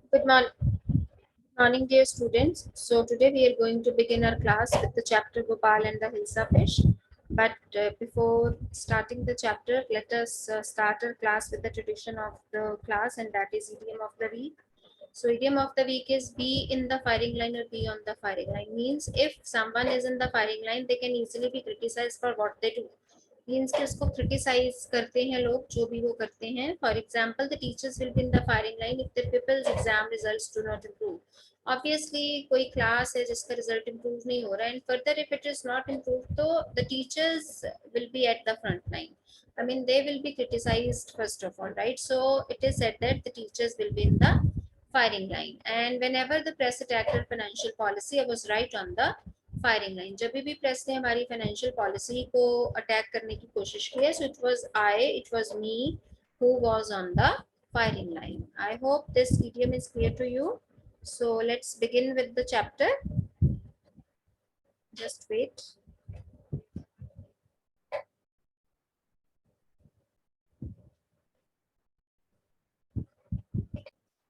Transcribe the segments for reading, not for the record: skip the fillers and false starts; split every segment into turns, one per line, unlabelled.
Good morning, dear students. So today we are going to begin our class with the chapter Gopal and the Hilsa fish. But before starting the chapter, let us start our class with the tradition of the class, and that is idiom of the week. So idiom of the week is be in the firing line or be on the firing line. Means if someone is in the firing line, they can easily be criticized for what they do. Means कि उसको criticise करते हैं लोग जो भी वो करते हैं. For example the teachers will be in the firing line if the peoples exam results do not improve. Obviously कोई क्लास है जिसका रिजल्ट इम्प्रूव नहीं हो रहा है and further if it is not improve तो the teachers will be at the front line. I mean, they will be criticized first of all, right? So it is said that the teachers will be in the firing line. And whenever the press attacked our financial policy, I was right on the firing line. जब भी press ने हमारी financial policy को attack करने की कोशिश की है, so it was me who was on the firing line. I hope this idiom is clear to you. So let's begin with the chapter. Just wait.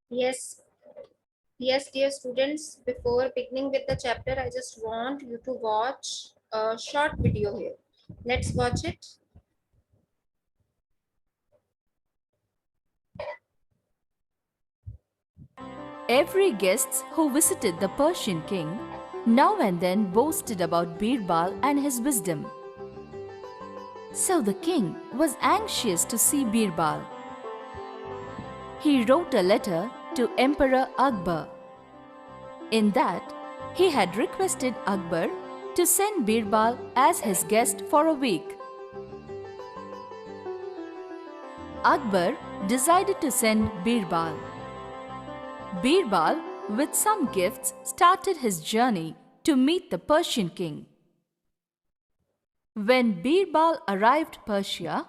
Yes, yes, dear students, before beginning with the chapter, I just want you to watch a short video here. Let's watch it.
Every guest who visited the Persian king now and then boasted about Birbal and his wisdom. So the king was anxious to see Birbal. He wrote a letter to Emperor Akbar. In that, he had requested Akbar to send Birbal as his guest for a week. Akbar decided to send Birbal. Birbal, with some gifts, started his journey to meet the Persian king. When Birbal arrived Persia,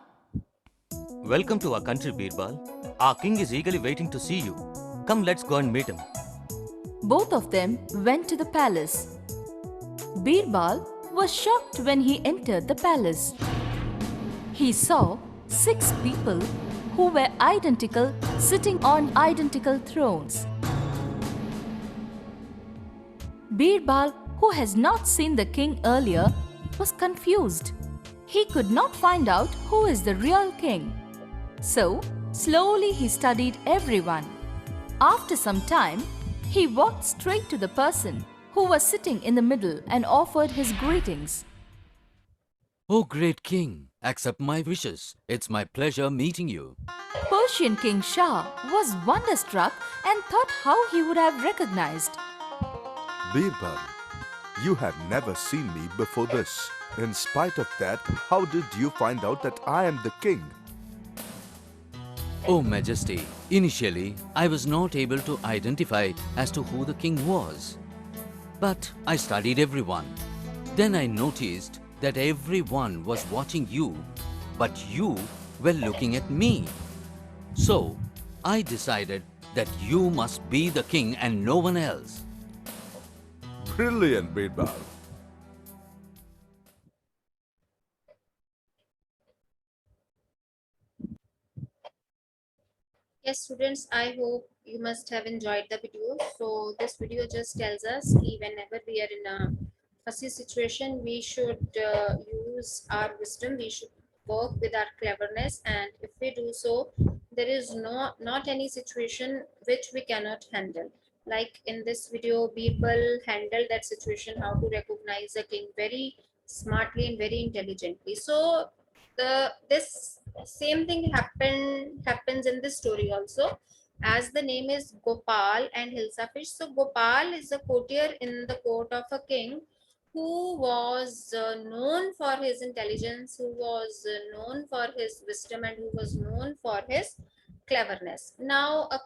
Welcome to our country, Birbal. Our king is eagerly waiting to see you. Come, let's go and meet him.
both of them went to the palace. Birbal was shocked when he entered the palace. He saw 6 people who were identical sitting on identical thrones. Birbal, who has not seen the king earlier, was confused. He could not find out who is the real king. So, slowly he studied everyone. After some time, he walked straight to the person who was sitting in the middle and offered his greetings.
Oh, great king, accept my wishes. It's my pleasure meeting you.
Persian King Shah was wonderstruck and thought how he would have recognized.
Birbal, you have never seen me before this. In spite of that, how did you find out that I am the king?
Oh, Majesty, initially I was not able to identify as to who the king was. But I studied everyone. Then I noticed that everyone was watching you, but you were looking at me. So I decided that you must be the king and no one else.
Brilliant, Birbal.
Yes, students, I hope you must have enjoyed the video. So this video just tells us that whenever we are in a fussy situation, we should use our wisdom. We should work with our cleverness, and if we do so, there is not any situation which we cannot handle. Like in this video, people handle that situation, how to recognize a king very smartly and very intelligently. So this same thing happens in this story also, as the name is Gopal and Hilsa fish. So Gopal is a courtier in the court of a king who was known for his intelligence, who was known for his wisdom, and who was known for his cleverness. Now the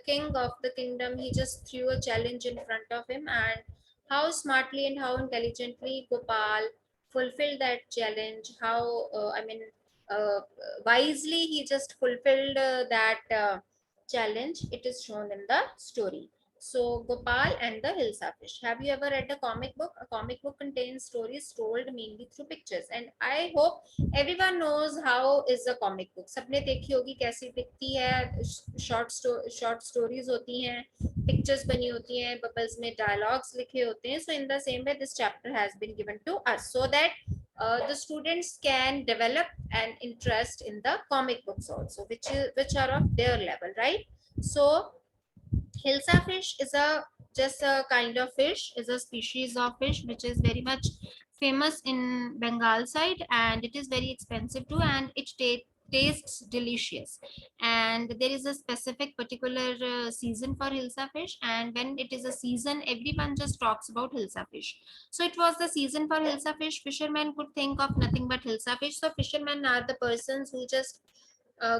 king of the kingdom, he just threw a challenge in front of him, and how smartly and how intelligently Gopal fulfilled that challenge, how uh, wisely he just fulfilled that challenge, it is shown in the story. So Gopal and the Hilsa fish. Have you ever read a comic book? A comic book contains stories told mainly through pictures, and I hope everyone knows how is a comic book. सबने देखी होगी कैसी दिखती है. Short stories होती हैं, pictures बनी होती हैं, बबल्स में डायलॉग्स लिखे होते हैं. So in the same way, this chapter has been given to us so that the students can develop an interest in the comic books also, which are of their level, right? So Hilsa fish is a just a kind of fish, is a species of fish which is very much famous in Bengal side, and it is very expensive too, and it tastes delicious. And there is a specific particular season for Hilsa fish, and when it is a season, everyone just talks about Hilsa fish. So it was the season for Hilsa fish. Fishermen could think of nothing but Hilsa fish. So fishermen are the persons who just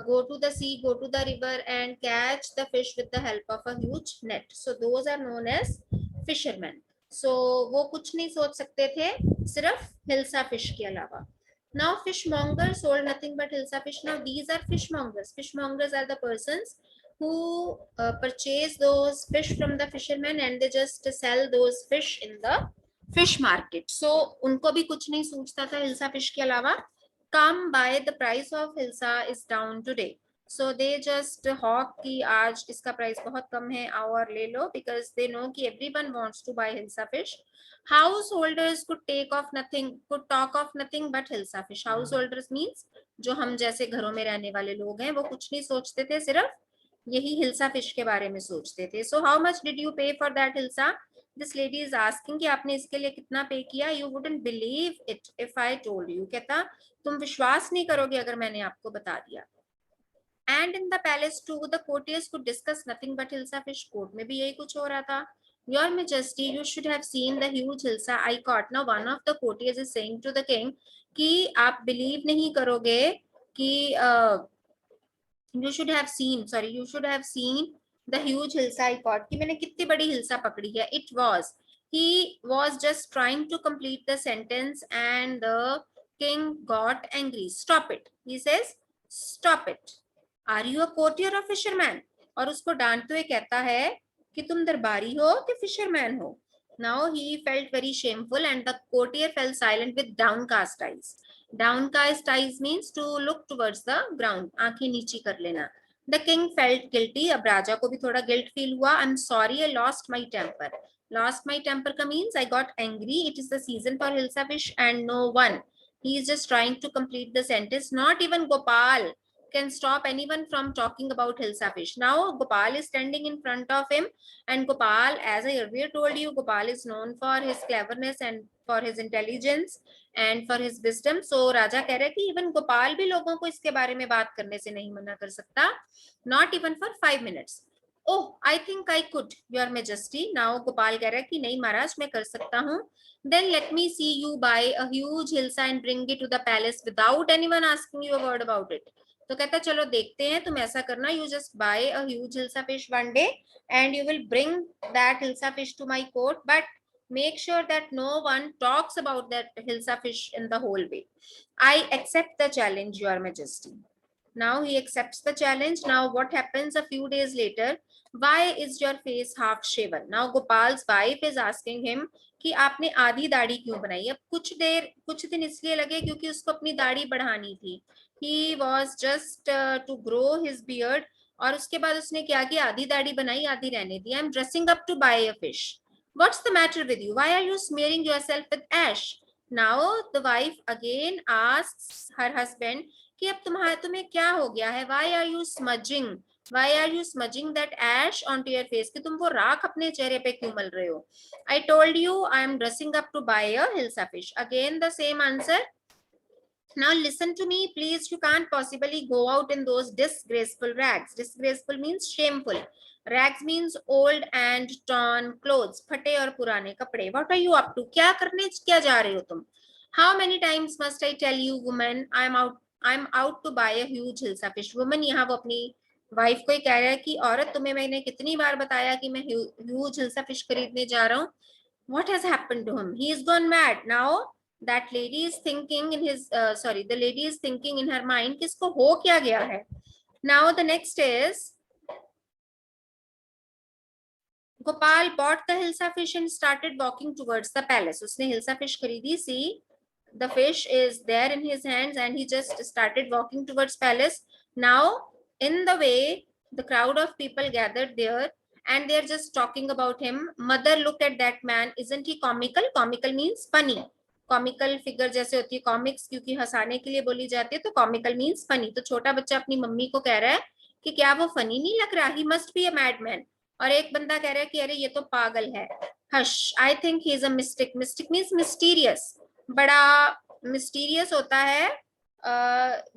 go to the sea, go to the river and catch the fish with the help of a huge net. So those are known as fishermen. So वो कुछ नहीं सोच सकते थे सिर्फ hilsa fish के अलावा. Now fishmonger sold nothing but Hilsa fish. Now these are fishmongers. Fishmongers are the persons who purchase those fish from the fishermen and they just sell those fish in the fish market. So उनको भी कुछ नहीं सूझता था hilsa fish के अलावा. Come by, the price of Hilsa is down today. So they just hawk कि आज इसका price बहुत कम है, आओ और ले लो, because they know कि everyone wants to buy Hilsa fish. Householders could talk of nothing but Hilsa fish. Householders means जो हम जैसे घरों में रहने वाले लोग हैं, वो कुछ नहीं सोचते थे, सिर्फ यही हिल्सा फिश के बारे में सोचते थे. So how much did you pay for that Hilsa? This lady is asking कि आपने इसके लिए कितना पे किया. You wouldn't believe it if I told you. कहता तुम विश्वास नहीं करोगे अगर मैंने आपको बता दिया. And in the palace too, the courtiers could discuss nothing but Hilsa fish. Court में भी यही कुछ हो रहा था. Your Majesty, you should have seen the huge Hilsa I caught. Now one of the courtiers is saying to the king कि आप believe नहीं करोगे कि you should have seen the huge Hilsa I caught. कि मैंने कितनी बड़ी हिल्सा पकड़ी है. He was just trying to complete the sentence and the king got angry. Stop it. He says, stop it. Are you a courtier or fisherman? और उसको डांटते हुए कहता है कि तुम दरबारी हो कि fisherman हो. Now he felt very shameful and the courtier fell silent with downcast eyes. Downcast eyes means to look towards the ground. आंखें नीची कर लेना. The king felt guilty. अब राजा को भी थोड़ा guilt feel हुआ. I'm sorry, I lost my temper. Lost my temper ka means I got angry. It is the season for Hilsa fish and no one. He is just trying to complete the sentence. Not even Gopal can stop anyone from talking about Hilsa fish. Now Gopal is standing in front of him, and Gopal, as I earlier told you, Gopal is known for his cleverness and for his intelligence and for his wisdom. So राजा कह रहा है कि even Gopal भी लोगों को इसके बारे में बात करने से नहीं मना कर सकता. Not even for 5 minutes. Oh, I think I could, Your Majesty. Now Gopal कह रहा है कि नहीं महाराज मैं कर सकता हूँ. Then let me see you buy a huge Hilsa and bring it to the palace without anyone asking you a word about it. तो कहता चलो देखते हैं, तुम ऐसा करना, you just buy a huge Hilsa fish one day and you will bring that Hilsa fish to my court, but make sure that no one talks about that Hilsa fish in the whole way. I accept the challenge, Your Majesty. Now he accepts the challenge. Now what happens a few days later? Why is your face half shaven? Now Gopal's wife is asking him कि आपने आधी दाढ़ी क्यों बनाई. अब कुछ दिन इसलिए लगे क्योंकि उसको अपनी दाढ़ी बढ़ानी थी. He was just to grow his beard. और उसके बाद उसने क्या किया, आधी दाढ़ी बनाई, आधी रहने दी. I'm dressing up to buy a fish. What's the matter with you? Why are you smearing yourself with ash? Now the wife again asks her husband कि अब तुम्हें क्या हो गया है. Why are you smudging that ash onto your face? कि तुम वो राख अपने चेहरे पे क्यों मल रहे हो. I told you I am dressing up to buy a Hilsa fish. Again the same answer. Now listen to me please. You can't possibly go out in those disgraceful rags. Disgraceful means shameful. Rags means old and torn clothes. फटे और पुराने कपड़े. What are you up to? क्या जा रहे हो तुम? How many times must I tell you, woman? I'm out to buy a huge Hilsa fish. Woman यहाँ वो अपनी वाइफ को ही कह रहा है कि औरत तुम्हें मैंने कितनी बार बताया कि मैं huge Hilsa fish खरीदने जा रहा हूँ. What has happened to him? He is gone mad. Now that lady is thinking in his the lady is thinking in her mind कि इसको हो क्या गया है. Now the next is Gopal bought the Hilsa fish and started walking towards the palace. उसने Hilsa fish खरीदी. See, the fish is there in his hands and he just started walking towards palace. Now, in the way, the crowd of people gathered there and they're just talking about him. Mother looked at that man. Isn't he comical? Comical means funny. Comical figure जैसे होती है comics, क्योंकि हंसाने के लिए बोली जाती है, तो कॉमिकल मीन्स फनी. तो छोटा बच्चा अपनी मम्मी को कह रहा है कि क्या वो फनी नहीं लग रहा, he must be a madman. और एक बंदा कह रहा है कि अरे ये तो पागल है. Hush, I think he is a mistake. Mistake means mysterious. बड़ा मिस्टीरियस होता है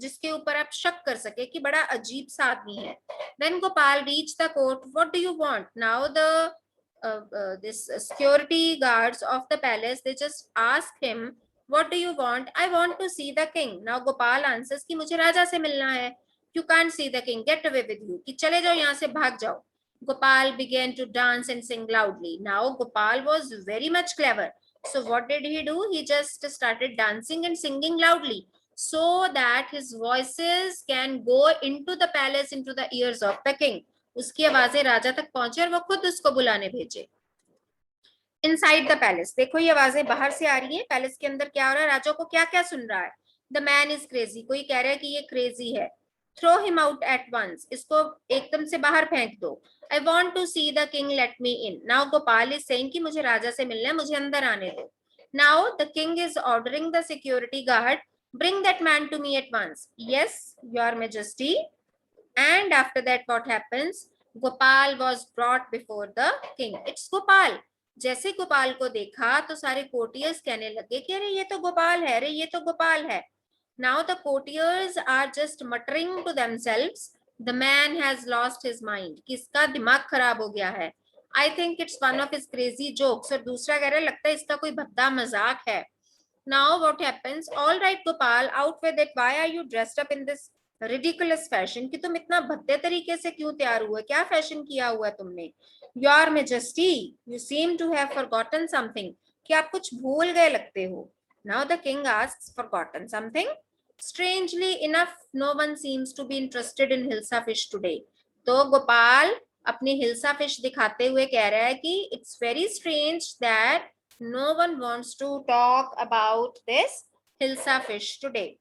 जिसके ऊपर आप शक कर सके कि बड़ा अजीब सा आदमी है. Then Gopal reach the court. What do you want? Now the this security guards of the palace, they just ask him, what do you want? I want to see the king. Now Gopal answers कि मुझे राजा से मिलना है. You can't see the king, get away with you. कि चले जाओ यहाँ से, भाग जाओ. Gopal began to dance and sing loudly. Now Gopal was very much clever. So what did he do? He just started dancing and singing loudly so that his voices can go into the palace, into the ears of the king. उसकी आवाजें राजा तक पहुंचे और वो खुद उसको बुलाने भेजे. इनसाइड द पैलेस, देखो ये आवाजें बाहर से आ रही हैं. पैलेस के अंदर क्या हो रहा है, राजा को क्या क्या सुन रहा है. द मैन इज क्रेजी, कोई कह रहा है कि ये क्रेजी है. Throw him out at once, इसको एकदम से बाहर फेंक दो. I want to see the king, let me in. Now Gopal is saying कि मुझे राजा से मिलना है, मुझे अंदर आने दो. Now the king is ordering the security guard, bring that man to me at once. Yes, your majesty. And after that, what happens? Gopal was brought before the king. It's Gopal. जैसे गोपाल को देखा तो सारे courtiers कहने लगे कि अरे ये तो गोपाल है, अरे ये तो गोपाल है. Now the courtiers are just muttering to themselves, the man has lost his mind. किसका दिमाग खराब हो गया है. I think it's one of his crazy jokes. और दूसरा कह रहा है लगता है इसका कोई भद्दा मजाक है. Now what happens? All right, Gopal, out with it. Why are you dressed up in this ridiculous fashion? कि तुम इतना भद्दे तरीके से क्यों तैयार हुए, क्या फैशन किया हुआ है तुमने. Your Majesty, you seem to have forgotten something. कि आप कुछ भूल गए लगते हो. Now the king asks, forgotten something? Strangely enough, no one seems to be interested in Hilsa fish today. तो गोपाल अपनी हिल्सा फिश दिखाते हुए कह रहा है कि it's very strange that no one wants to talk about this Hilsa fish today.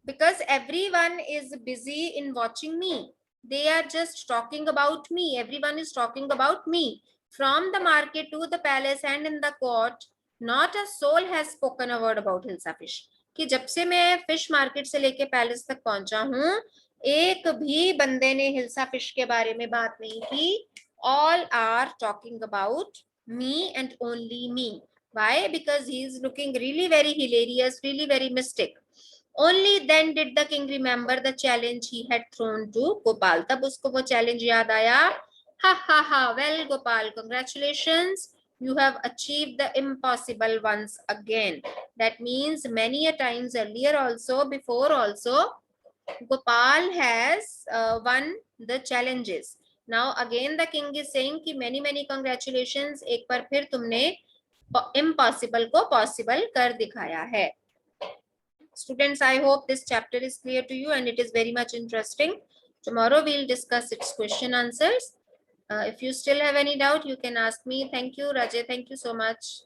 Because everyone is busy in watching me. They are just talking about me. Everyone is talking about me. From the market to the palace and in the court, not a soul has spoken a word about Hilsa fish. कि जब से मैं fish market से लेके palace तक पहुंचा हूं, एक भी बंदे ने हिल्सा फिश के बारे में बात नहीं की. All are talking about me and only me. Why? Because he is looking really very hilarious, really very mystic. Only then did the king remember the challenge he had thrown to Gopal. तब उसको वो challenge याद आया. Ha ha ha. Well, Gopal, congratulations. You have achieved the impossible once again. That means many a times earlier also, before also, Gopal has won the challenges. Now again the king is saying कि many congratulations. एक बार फिर तुमने impossible को possible कर दिखाया है. Students, I hope this chapter is clear to you and it is very much interesting. Tomorrow we'll discuss its question answers. If you still have any doubt, you can ask me. Thank you, Rajay. Thank you so much.